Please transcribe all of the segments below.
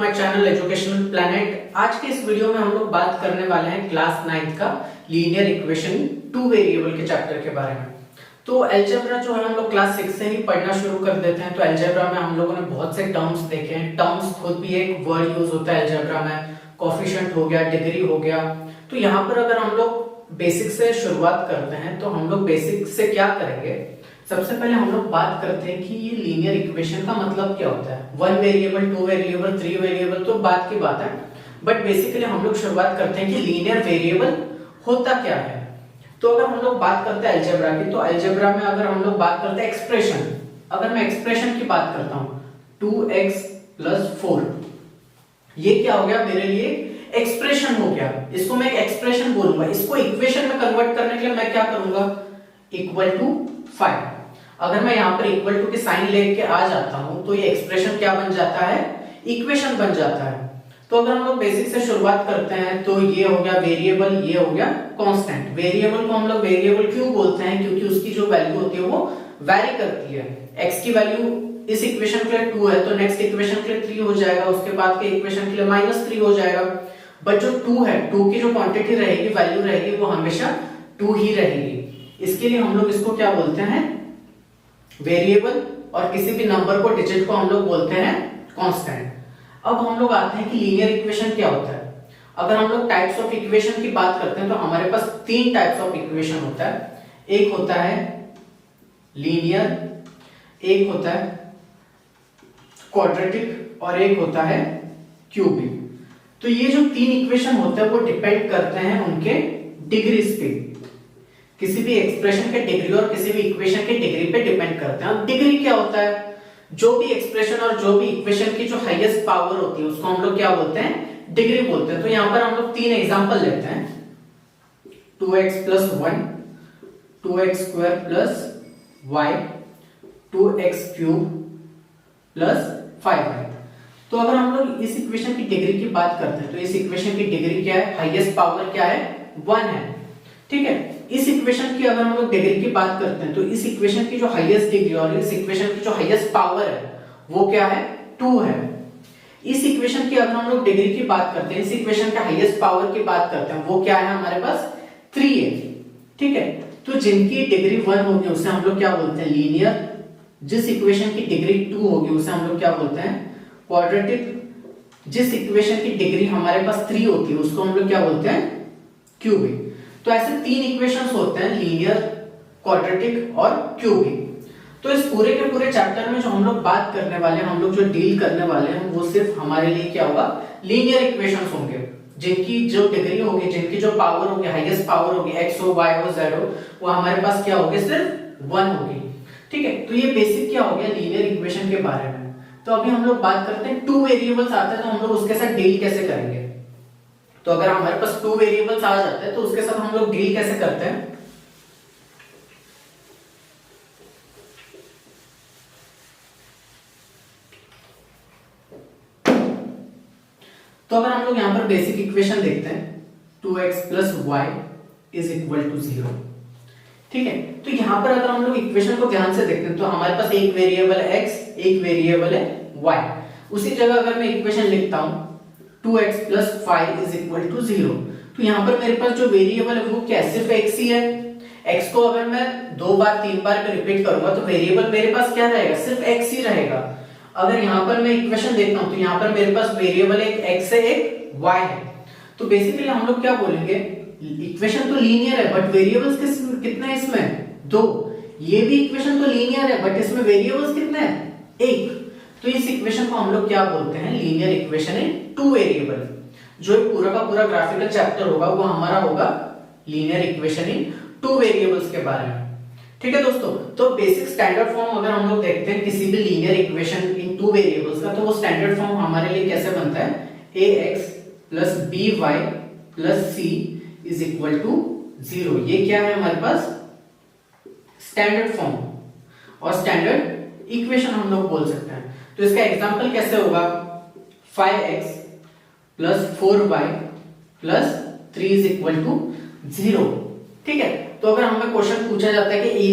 My channel educational planet. आज के इस वीडियो में हम लोग बात करने वाले हैं क्लास 9th का लीनियर इक्वेशन टू वेरिएबल के चैप्टर के बारे में। तो अलजेब्रा जो है हम लोग क्लास 6 से ही पढ़ना शुरू कर देते हैं। तो अलजेब्रा में हम लोगों ने बहुत से टर्म्स देखे हैं। टर्म्स खुद भी एक वर्ड यूज होता है अलजेब्रा में, कोफिशिएंट हो गया, डिग्री हो गया। तो यहाँ पर अगर हम लोग बेसिक से शुरुआत करते हैं तो हम लोग बेसिक से क्या करेंगे, सबसे पहले हम लोग बात करते हैं कि ये लीनियर इक्वेशन का मतलब क्या होता है। One variable, two variable, three variable तो बात की बात है, बट बेसिकली हम लोग शुरुआत करते हैं कि लीनियर वेरिएबल होता क्या है। तो अगर हम लोग बात करते हैं अलजेब्रा की, तो अलजेब्रा में अगर हम लोग बात करते हैं एक्सप्रेशन, अगर मैं एक्सप्रेशन की बात करता हूं 2x + 4, ये क्या हो गया मेरे लिए, एक्सप्रेशन हो गया। इसको मैं एक एक्सप्रेशन बोलूंगा। इसको इक्वेशन में कन्वर्ट करने के लिए मैं क्या करूंगा, =5। अगर मैं यहाँ पर इक्वल टू के साइन लेके आ जाता हूं तो ये एक्सप्रेशन क्या बन जाता है, इक्वेशन बन जाता है। तो अगर हम लोग बेसिक से शुरुआत करते हैं तो ये हो गया वेरिएबल, ये हो गया कांस्टेंट। वेरिएबल को हम लोग वेरिएबल क्यों बोलते हैं, क्योंकि उसकी जो वैल्यू होती है वो वैरी करती है। x की वैल्यू इस इक्वेशन के लिए 2 है तो नेक्स्ट इक्वेशन के लिए 3 हो जाएगा, उसके बाद के इक्वेशन के लिए -3 हो जाएगा। बट जो 2 है, 2 की जो क्वांटिटी रहेगी, वैल्यू रहेगी, वो हमेशा 2 ही रहेगी। इसके लिए हम लोग इसको क्या बोलते हैं, वेरिएबल, और किसी भी नंबर को, डिजिट को हम लोग बोलते हैं कांस्टेंट। अब हम लोग आते हैं कि लीनियर इक्वेशन क्या होता है। अगर हम लोग टाइप्स ऑफ इक्वेशन की बात करते हैं तो हमारे पास 3 टाइप्स ऑफ इक्वेशन होता है। एक होता है लीनियर, एक होता है क्वाड्रेटिक और एक होता है क्यूबिक। तो ये जो 3 इक्वेशन होते हैं वो डिपेंड करते हैं उनके डिग्रीज पे। किसी भी एक्सप्रेशन के डिग्री और किसी भी इक्वेशन के डिग्री पे डिपेंड करते हैं। अब डिग्री क्या होता है, जो भी एक्सप्रेशन और जो भी इक्वेशन की जो हाईएस्ट पावर होती है उसको हम लोग क्या बोलते हैं, डिग्री बोलते हैं। तो यहां पर हम लोग 3 एग्जांपल लेते हैं, 2x + 1, 2x² + y, 2x³ + 5y। तो अगर हम लोग इस इक्वेशन की डिग्री की बात करते हैं तो इस इक्वेशन की डिग्री क्या है, हाईएस्ट पावर क्या है, 1 है। ठीक है, इस इक्वेशन की अगर हम लोग डिग्री की बात करते हैं तो इस इक्वेशन की जो हाईएस्ट डिग्री और इस इक्वेशन की जो हाईएस्ट पावर है वो क्या है, 2 है। इस इक्वेशन की अगर हम लोग डिग्री की बात करते हैं, इस इक्वेशन का हाईएस्ट पावर की बात करते हैं, वो क्या है हमारे पास, 3 है। ठीक है, तो जिनकी डिग्री 1 होगी उसे हम लोग क्या बोलते हैं, लीनियर। जिस इक्वेशन की डिग्री 2 होगी उसे हम लोग क्या बोलते हैं, क्वाड्रेटिक। जिस इक्वेशन की डिग्री हमारे पास 3 होती है उसको हम लोग क्या बोलते हैं, क्यूबिक। तो ऐसे 3 इक्वेशंस होते हैं, लीनियर, क्वाड्रेटिक और क्यूबिक। तो इस पूरे के पूरे चैप्टर में जो हम लोग बात करने वाले हैं, हम लोग जो डील करने वाले हैं, वो सिर्फ हमारे लिए क्या होगा, लीनियर इक्वेशंस होंगे, जिनकी जो डिग्री होगी, जिनकी जो पावर होगी, हाईएस्ट पावर होगी, x हो, y हो, z हो, वो हमारे पास क्या होगी, सिर्फ 1 होगी। ठीक है, तो ये बेसिक क्या हो गया लीनियर इक्वेशन के बारे में। तो अभी हम लोग बात करते हैं 2 वेरिएबल्स आते हैं तो हम लोग उसके साथ डील कैसे करेंगे। तो अगर हमारे पास 2 वेरिएबल्स आ जाते हैं तो उसके साथ हम लोग डील कैसे करते हैं। तो अगर हम लोग यहां पर बेसिक इक्वेशन देखते हैं, 2x + y = 0। ठीक है, तो यहां पर अगर हम लोग इक्वेशन को ध्यान से देखते हैं तो हमारे पास एक वेरिएबल है x, एक वेरिएबल है y। उसी जगह अगर मैं इक्वेशन लिखता हूं 2x + 5 = 0, तो यहां पर मेरे पास जो वेरिएबल है वो क्या, सिर्फ x ही है। x को अगर मैं 2 बार 3 बार पे रिपीट करूंगा तो वेरिएबल मेरे पास क्या रहेगा, सिर्फ x ही रहेगा। अगर यहां पर मैं इक्वेशन देखता हूं तो यहां पर मेरे पास वेरिएबल एक x है, एक y है। तो बेसिकली हम लोग क्या बोलेंगे, इक्वेशन तो लीनियर है बट वेरिएबल्स कितने इसमें, 2। ये भी इक्वेशन तो लीनियर है बट इसमें वेरिएबल्स कितने हैं, 1। तो इस इक्वेशन को हम लोग क्या बोलते हैं, लीनियर इक्वेशन इन 2 वेरिएबल। जो पूरा का पूरा ग्राफिकल चैप्टर होगा वो हमारा होगा लीनियर इक्वेशन इन 2 वेरिएबल्स के बारे में। ठीक है दोस्तों, तो बेसिक स्टैंडर्ड फॉर्म अगर हम लोग देखते हैं किसी भी लीनियर इक्वेशन इन 2 वेरिएबल्स का, तो वो स्टैंडर्ड फॉर्म हमारे लिए कैसे बनता है, ax + by + c = 0। ये क्या है हमारे पास, स्टैंडर्ड फॉर्म और स्टैंडर्ड इक्वेशन हम लोग बोल सकते हैं। तो इसका एग्जांपल कैसे होगा, 5x + 4y + 3 = 0। ठीक है, तो अगर हमें क्वेश्चन पूछा जाता है कि a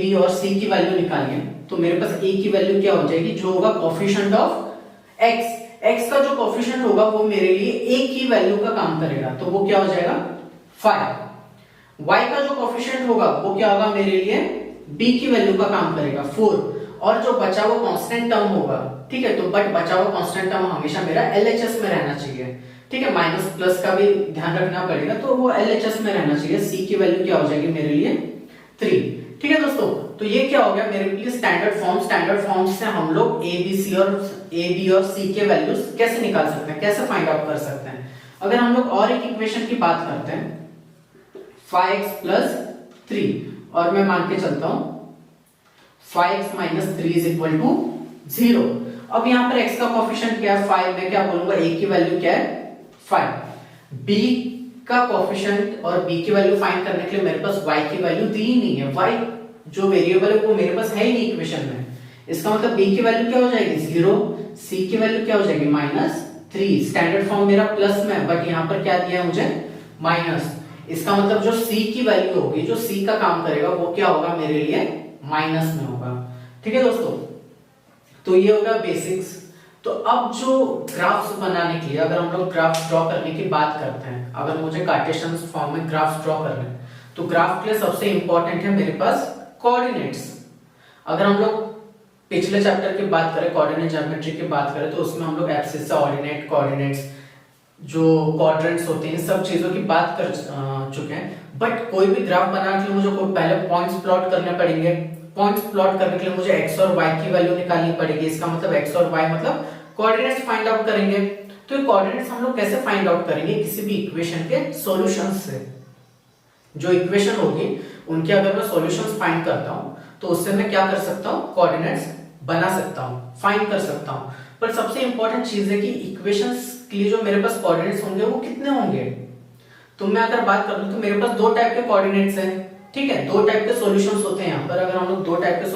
b और c की वैल्यू निकालिए, तो मेरे पास a की वैल्यू क्या हो जाएगी, जो होगा कोएफिशिएंट ऑफ x। x का जो कोफिशिएंट होगा वो मेरे लिए a की वैल्यू का काम करेगा, तो वो क्या हो जाएगा 5। y का जो कोफिशिएंट होगा वो क्या होगा मेरे लिए b की वैल्यू का काम करेगा 4, और जो बचा हुआ कांस्टेंट टर्म होगा, ठीक है, तो बट बचा हुआ कांस्टेंट टर्म हमेशा मेरा LHS में रहना चाहिए, ठीक है, माइनस प्लस का भी ध्यान रखना पड़ेगा, तो वो LHS में रहना चाहिए। c की वैल्यू क्या हो जाएगी मेरे लिए 3, ठीक है दोस्तों। तो ये क्या हो गया मेरे लिए स्टैंडर्ड फॉर्म से हम लोग a b और c के वैल्यूज कैसे निकाल सकते हैं, कैसे फाइंड आउट कर सकते हैं। अगर हम लोग और एक इक्वेशन की बात करते हैं 5x प्लस 3, और मैं मान के चलता हूं 5x minus 3 is equal to 0। अब यहां पर x का कोफिशिएंट क्या है 5, मैं क्या बोलूंगा a की वैल्यू क्या है 5, b का कोफिशिएंट और b की वैल्यू फाइंड करने के लिए मेरे पास y की वैल्यू दी ही नहीं है, y जो वेरिएबल है वो मेरे पास है ही नहीं इक्वेशन में। इसका मतलब b की वैल्यू क्या हो जाएगी 0, c की वैल्यू क्या हो जाएगी -3। स्टैंडर्ड फॉर्म मेरा प्लस में है, बट यहां पर क्या दिया है मुझे माइनस। इसका मतलब जो c की वैल्यू होगी, जो c का काम करेगा वो क्या होगा मेरे लिए माइनस में होगा, ठीक है दोस्तों। तो ये होगा बेसिक्स। तो अब जो ग्राफ्स बनाने के लिए, अगर हम लोग ग्राफ ड्रॉ करने की बात करते हैं, अगर मुझे कार्टेशियन फॉर्म में ग्राफ्स ड्रॉ करने हैं, तो ग्राफ के लिए सबसे इंपॉर्टेंट है मेरे पास कोऑर्डिनेट्स। अगर हम लोग पिछले चैप्टर की बात करें, कोऑर्डिनेट ज्योमेट्री की बात करें, तो उसमें हम लोग एक्सिस से ऑर्डिनेट, कोऑर्डिनेट्स, जो क्वाड्रेंट्स होते हैं, सब चीजों की बात कर चुके हैं। बट कोई भी ग्राफ बनाने के लिए मुझे पहले पॉइंट्स प्लॉट करने पड़ेंगे। पॉइंट्स प्लॉट करने के लिए मुझे x और y की वैल्यू निकालनी पड़ेगी। इसका मतलब x और y मतलब कोऑर्डिनेट्स फाइंड आउट करेंगे। तो ये कोऑर्डिनेट्स हम लोग कैसे फाइंड आउट करेंगे, किसी भी इक्वेशन के सॉल्यूशंस से। जो इक्वेशन होगी उनके अगर मैं सॉल्यूशंस फाइंड करता हूं, तो उससे मैं क्या कर सकता हूं, कोऑर्डिनेट्स बना सकता हूं, फाइंड कर सकता हूं। पर सबसे इंपॉर्टेंट चीज है कि इक्वेशंस के लिए जो मेरे पास कोऑर्डिनेट्स होंगे वो कितने होंगे। तो मैं अगर बात करूं तो मेरे पास दो टाइप के कोऑर्डिनेट्स हैं, ठीक है, दो टाइप के सॉल्यूशंस होते हैं यहाँ पर। अगर हम लोग दो टाइप के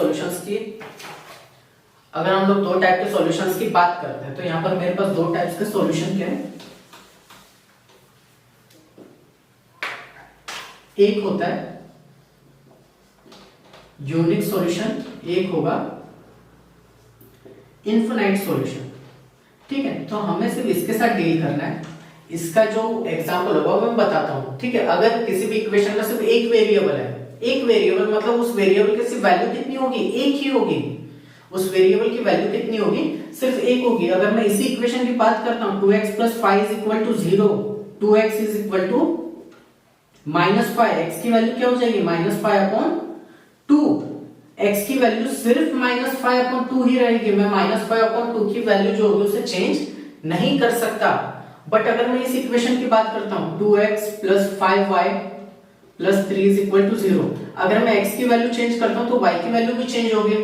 सॉल्यूशंस की बात करते हैं, तो यहाँ पर मेरे पास दो टाइप्स के सॉल्यूशन क्या है। एक होता है यूनिक सॉल्यूशन, एक होगा इनफिनाइट सॉल्यूशन, ठीक है। तो हमें सिर्फ इसके साथ डील करना है। इसका जो एग्जांपल होगा वो मैं बताता हूं, ठीक है। अगर किसी भी इक्वेशन में सिर्फ एक वेरिएबल है, एक वेरिएबल मतलब उस वेरिएबल की सिर्फ वैल्यू कितनी होगी, एक ही होगी। उस वेरिएबल की वैल्यू कितनी होगी, सिर्फ एक होगी। अगर मैं इसी इक्वेशन की बात करता हूं 2x + 5 = 0, 2x = -5, x की वैल्यू क्या हो जाएगी -5/2। x की वैल्यू सिर्फ -5/2 ही रहेगी। मैं -5/2 की वैल्यू जो होगी उसे चेंज नहीं कर सकता। बट अगर मैं इस इक्वेशन की बात करता हूं 2x + 5y + 3 = 0, अगर मैं x की वैल्यू चेंज करता हूं तो y की वैल्यू भी चेंज होगी,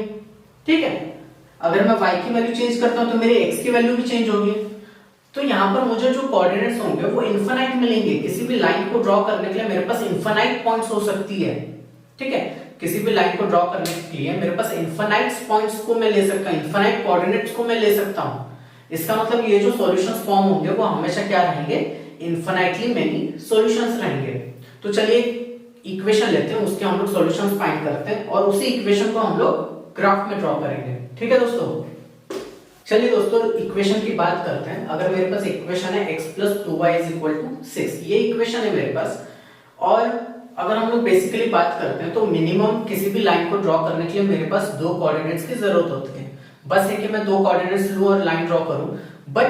ठीक है। अगर मैं y की वैल्यू चेंज करता हूं तो मेरे x की वैल्यू भी चेंज होगी। तो यहां पर मुझे जो कोऑर्डिनेट्स होंगे वो इनफिनाइट मिलेंगे। किसी भी लाइन को ड्रॉ करने के लिए मेरे पास इनफिनाइट पॉइंट्स हो सकती है, ठीक है। किसी भी लाइन को ड्रॉ करने के लिए मेरे पास इनफिनाइट पॉइंट्स को मैं ले सकता हूं, इनफिनाइट कोऑर्डिनेट्स को मैं ले सकता हूं। इसका मतलब ये जो सॉल्यूशंस फॉर्म होंगे वो हमेशा क्या रहेंगे, इनफिनाइटली मेनी सॉल्यूशंस रहेंगे। तो चलिए इक्वेशन लेते हैं, उसके हम लोग सॉल्यूशंस फाइंड करते हैं और उसी इक्वेशन को हम लोग ग्राफ में ड्रॉ करेंगे, ठीक है दोस्तों। चलिए दोस्तों इक्वेशन की बात करते हैं। अगर मेरे पास इक्वेशन है x + 2y = 6, ये इक्वेशन है मेरे पास। और अगर हम लोग बेसिकली बात करते हैं तो मिनिमम किसी भी लाइन को ड्रॉ करने के लिए मेरे पास दो कोऑर्डिनेट्स की जरूरत होती है। बस है कि मैं दो कोऑर्डिनेट्स लूं और लाइन ड्रॉ करूं। बट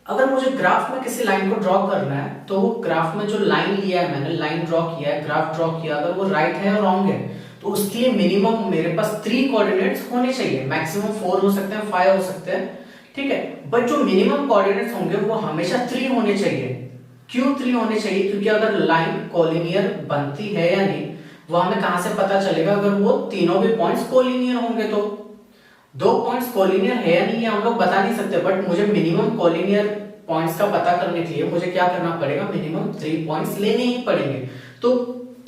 अगर मुझे ग्राफ में किसी लाइन को ड्रॉ करना है तो वो ग्राफ में जो लाइन लिया है, मैंने लाइन ड्रॉ किया है, ग्राफ ड्रॉ किया, अगर वो राइट है या रॉन्ग है, तो उसके लिए मिनिमम मेरे पास 3 कोऑर्डिनेट्स होने चाहिए। मैक्सिमम 4 हो सकते हैं, 5 हो सकते हैं, ठीक है। बट जो मिनिमम कोऑर्डिनेट्स होंगे वो हमेशा 3 होने चाहिए। क्यों 3 होने चाहिए, क्योंकि अगर लाइन कोलिनियर बनती है या नहीं वो हमें कहां से पता चलेगा, अगर वो तीनों भी पॉइंट्स कोलिनियर होंगे। तो दो पॉइंट्स कोलिनियर है या नहीं हम लोग बता नहीं सकते, बट मुझे मिनिमम कोलिनियर पॉइंट्स का पता करने के लिए मुझे क्या करना पड़ेगा, मिनिमम 3 पॉइंट्स लेने ही पड़ेंगे। तो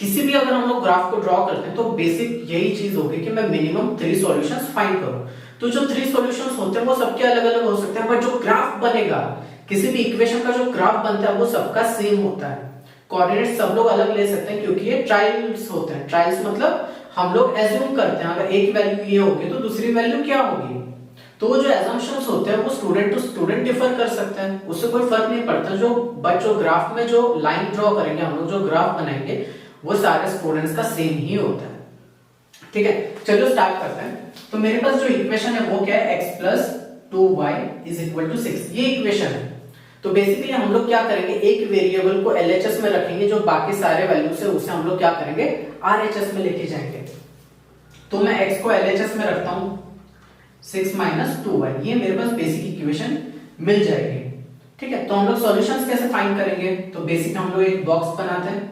किसी भी अगर हम लोग ग्राफ को ड्रॉ करते हैं तो बेसिक यही चीज होगी कि मैं मिनिमम 3 सॉल्यूशंस फाइंड करूं। तो जो 3 सॉल्यूशंस होते हैं वो सबके अलग अलग हो सकते हैं, बट जो ग्राफ बनेगा, किसी भी इक्वेशन का जो ग्राफ बनता है वो सबका सेम होता है। कोऑर्डिनेट्स सब लोग अलग ले सकते हैं क्योंकि ये ट्रायल्स होते हैं। ट्रायल्स मतलब हम लोग एज्यूम करते हैं अगर एक वैल्यू ये होगी तो दूसरी वैल्यू क्या होगी। तो जो एजम्पशंस होते हैं वो स्टूडेंट टू स्टूडेंट डिफर कर सकते हैं, उससे कोई फर्क नहीं पड़ता। जो ग्राफ में जो लाइन ड्रॉ करेंगे हम लोग, जो ग्राफ बनाएंगे, वो सारे स्टूडेंट्स का सेम ही होता है। ठीक है, चलो स्टार्ट करते हैं। तो मेरे पास जो इक्वेशन है वो क्या है, x plus 2y is equal to 6, ये इक्वेशन है। तो बेसिकली हम लोग क्या करेंगे, एक वेरिएबल को LHS में रखेंगे, जो बाकी सारे वैल्यूज है उसे हम लोग क्या करेंगे, RHS में लेके जाएंगे। तो मैं x को LHS में रखता हूं, 6 माइनस 2y, ये मेरे पास बेसिक इक्वेशन मिल जाएगी। ठीक है, तो हम लोग सॉल्यूशंस कैसे फाइंड करेंगे, तो बेसिक हम लोग एक बॉक्स बनाते हैं,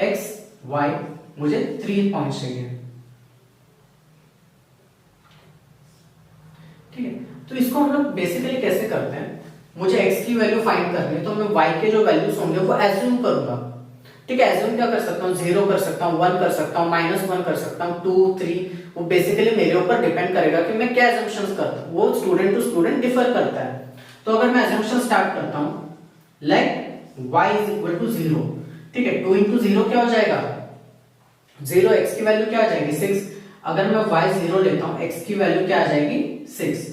x y, मुझे 3 पॉइंट चाहिए। ठीक है, तो इसको हम लोग बेसिकली कैसे करते हैं, मुझे x की वैल्यू फाइंड करनी है, तो मैं y के जो वैल्यूज होंगे वो एज्यूम करूंगा। ठीक है, एज्यूम क्या कर सकता हूँ, 0 कर सकता हूँ, 1 कर सकता हूँ, -1 कर सकता हूँ, 2 3, वो बेसिकली मेरे ऊपर डिपेंड करेगा कि मैं क्या एजम्पशंस करता हूँ, वो स्टूडेंट टू स्टूडेंट डिफर करता है। तो अगर मैं एजम्पशन स्टार्ट करता हूँ, let y is equal to 0। ठीक है, 2 into 0 क्या हो जाएगा, 0, x की वैल्यू क्या आ जाएगी, 6। अगर मैं y 0 लेता हूं, x की वैल्यू क्या आ जाएगी, 6।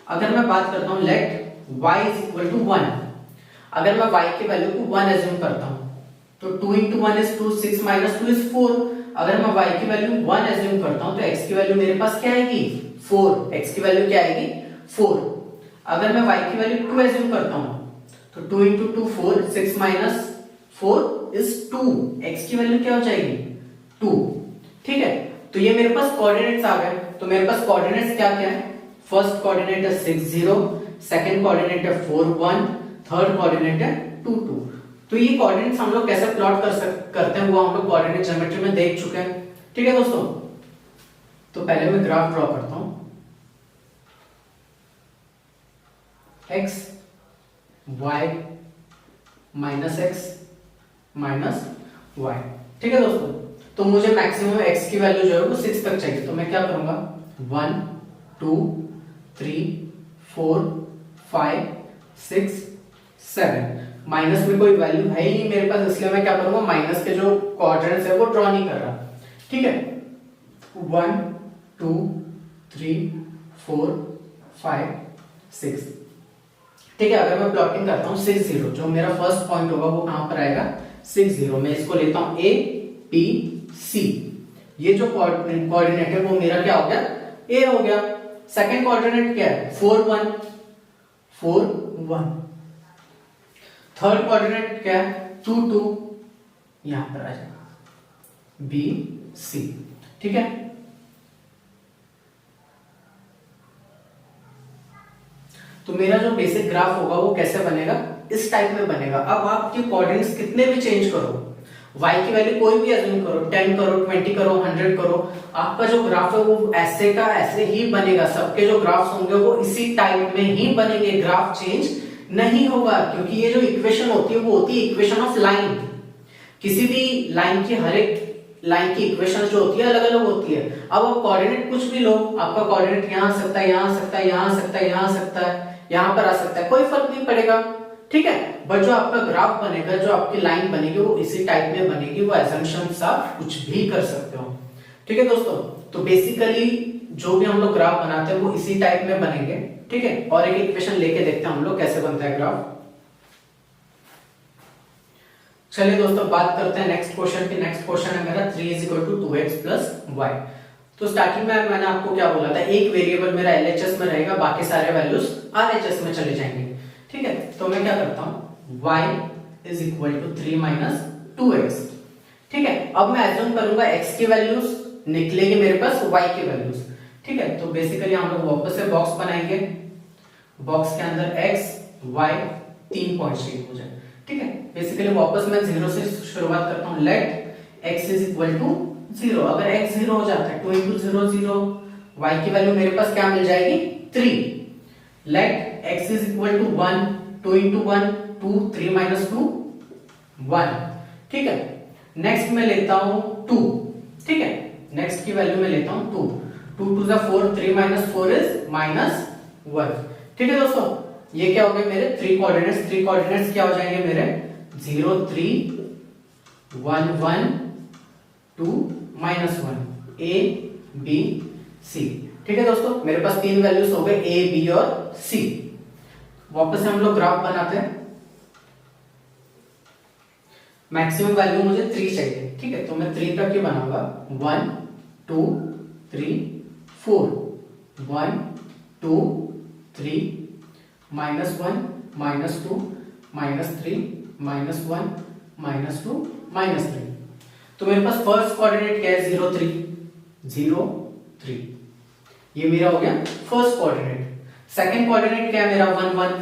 अगर मैं बात करता हूं let y is equal to 1, अगर मैं y की वैल्यू को 1 एज्यूम करता हूं, तो 2 into 1 is 2, 6 minus 2 is 4। अगर मैं y की वैल्यू 1 एज्यूम करता हूं, तो x की वैल्यू मेरे पास क्या आएगी, 4। x की वैल्यू क्या आएगी, 4। अगर मैं y की वैल्यू 2 एज्यूम करता हूं, तो 2 into 2 4, 6 minus 4 is 2, x की वैल्यू क्या हो जाएगी, 2। ठीक है, तो ये मेरे पास कोऑर्डिनेट्स आ गए। तो मेरे पास कोऑर्डिनेट्स क्या क्या है, फर्स्ट कोऑर्डिनेट है 6 0, सेकंड कोऑर्डिनेट है 4 1, थर्ड कोऑर्डिनेट है 2 2। तो ये कोऑर्डिनेट्स हम लोग कैसे प्लॉट करते हैं, वो हम लोग कोऑर्डिनेट ज्योमेट्री में देख चुके हैं। ठीक है दोस्तों, तो पहले मैं ग्राफ ड्रॉ करता हूं, x y minus x minus y। ठीक है दोस्तों, तो मुझे मैक्सिमम x की वैल्यू जो है वो 6 तक चाहिए। तो मैं क्या करूंगा, 1 2 3 4 5 6 7, माइनस में कोई वैल्यू है ही नहीं मेरे पास, इसलिए मैं क्या करूंगा, माइनस के जो क्वाड्रेंट्स है वो ड्रॉ नहीं कर रहा। ठीक है, 1 2 3 4 5 6। ठीक है, अगर मैं प्लॉटिंग करता हूं 6 0, जो मेरा फर्स्ट पॉइंट होगा वो कहां पर आएगा, 6 0। मैं इसको लेता हूं A B C, ये जो कोऑर्डिनेट है वो मेरा क्या हो गया, A हो गया। सेकंड कोऑर्डिनेट क्या है, 4 1 4 1। थर्ड कोऑर्डिनेट क्या है, 2 2, यहां पर आ जाएगा B C। ठीक है, तो मेरा जो बेसिक ग्राफ होगा वो कैसे बनेगा, इस टाइप में बनेगा। अब आपके कोऑर्डिनेट्स कितने भी चेंज करो, y की वैल्यू कोई भी एज्यूम करो, 10 करो 20 करो 100 करो, आपका जो ग्राफ है वो ऐसे का ऐसे ही बनेगा। सबके जो ग्राफ्स होंगे वो इसी टाइप में ही बनेंगे, ग्राफ चेंज नहीं होगा, क्योंकि ये जो इक्वेशन होती है वो होती है इक्वेशन ऑफ लाइन। किसी भी लाइन की, हर एक लाइन की इक्वेशन जो होती है अलग अलग होती है। अब आप कोऑर्डिनेट कुछ भी लो, आपका कोऑर्डिनेट यहाँ आ सकता है, यहाँ आ सकता है, यहाँ आ सकता है, यहाँ आ सकता है, यहाँ पर आ सकता है, कोई फर्क नहीं पड़ेगा। ठीक है, बट जो आपका ग्राफ बनेगा, जो आपकी लाइन बनेगी वो इसी टाइप में बनेगी, वो असम्पशंस आप कुछ भी कर सकते हो। ठीक है दोस्तों, तो बेसिकली जो भी हम लोग ग्राफ बनाते हैं वो इसी टाइप में बनेंगे। ठीक है, और एक इक्वेशन लेके देखते हैं हम लोग कैसे बनता है ग्राफ। चलिए दोस्तों बात करते हैं नेक्स्ट क्वेश्चन की। नेक्स्ट क्वेश्चन है मेरा 3 is equal to 2x plus y। तो स्टार्टिंग में मैंने आपको क्या बोला था, एक वेरिएबल मेरा LHS में रहेगा, बाकी सारे वैल्यूज RHS में चले जाएंगे। ठीक है, तो मैं क्या करता हूं, y is equal to 3 minus 2x। ठीक है, अब मैं एज्यूम करूंगा x की वैल्यूज, निकलेगी मेरे पास y की वैल्यूज। ठीक है, तो बेसिकली हम लोग वापस से बॉक्स बनाएंगे, बॉक्स के अंदर x y 3 पॉइंट चाहिए मुझे। ठीक है, बेसिकली वापस मैं 0 से शुरुआत करता हूं, let x is equal to 0। अगर x 0 हो जाता है, 2 into 0 0, y की वैल्यू मेरे पास क्या मिल जाएगी, 3। Let x is equal to 1, 2 into 1 2, 3 minus 2 1। ठीक है, नेक्स्ट मैं लेता हूं 2। ठीक है, नेक्स्ट की वैल्यू मैं लेता हूं 2, 2 2 is 4, 3 minus 4 is -1। ठीक है दोस्तों, ये क्या हो गए मेरे 3 कोऑर्डिनेट्स। 3 कोऑर्डिनेट्स क्या हो जाएंगे मेरे, 0 3 1 1 2 -1, A बी सी। ठीक है दोस्तों, मेरे पास तीन वैल्यूज हो गए ए बी और सी। वापस से हम लोग ग्राफ बनाते हैं। मैक्सिमम वैल्यू मुझे 3 चाहिए, ठीक है, तो मैं 3 तक ही बनाऊंगा। 1 2 3 4, 1 2 3 -1 -2 -3 -1 -2 -3। तो मेरे पास फर्स्ट कोऑर्डिनेट क्या है? 0 3 0 3, ये मेरा हो गया फर्स्ट कोऑर्डिनेट। सेकंड कोऑर्डिनेट क्या है मेरा? 1 1,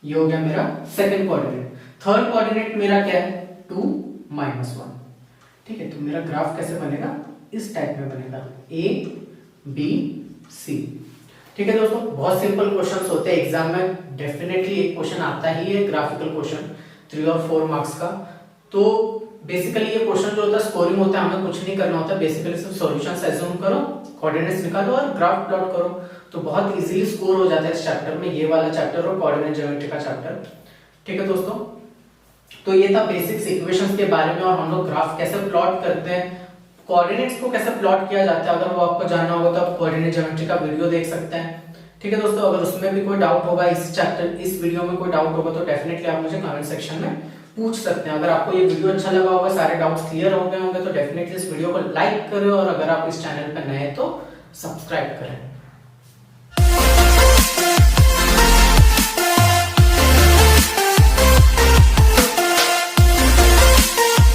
ये हो गया मेरा सेकंड कोऑर्डिनेट। थर्ड कोऑर्डिनेट मेरा क्या है? 2 -1। ठीक है, तो मेरा ग्राफ कैसे बनेगा? इस टाइप में बनेगा, ए बी सी। ठीक है दोस्तों, बहुत सिंपल क्वेश्चंस होते हैं एग्जाम में, डेफिनेटली एक क्वेश्चन आता ही है ग्राफिकल क्वेश्चन 3 और 4 मार्क्स का। तो बेसिकली ये क्वेश्चन जो होता है स्कोरिंग होता है, हमें कुछ नहीं करना होता, बेसिकली सिर्फ सॉल्यूशंस अज्यूम करो, कोऑर्डिनेट्स निकालो और ग्राफ प्लॉट करो, तो बहुत इजीली स्कोर हो जाता है इस चैप्टर में, ये वाला चैप्टर और कोऑर्डिनेट ज्योमेट्री का चैप्टर। ठीक है दोस्तों, तो ये था बेसिक्स इक्वेशंस के बारे में, और हम लोग ग्राफ कैसे प्लॉट करते हैं, कोऑर्डिनेट्स को कैसे प्लॉट किया जाता है। अगर वो आपको जानना होगा तो आप कोऑर्डिनेट ज्योमेट्री का वीडियो देख सकते हैं। ठीक है दोस्तों, अगर उसमें भी कोई डाउट होगा, इस वीडियो में कोई डाउट होगा तो डेफिनेटली आप मुझे कमेंट सेक्शन में पूछ सकते हैं। अगर आपको ये वीडियो अच्छा लगा होगा, सारे डाउट्स क्लियर हो गए होंगे, तो डेफिनेटली इस वीडियो को लाइक करें, और अगर आप इस चैनल पर नए हैं तो सब्सक्राइब करें।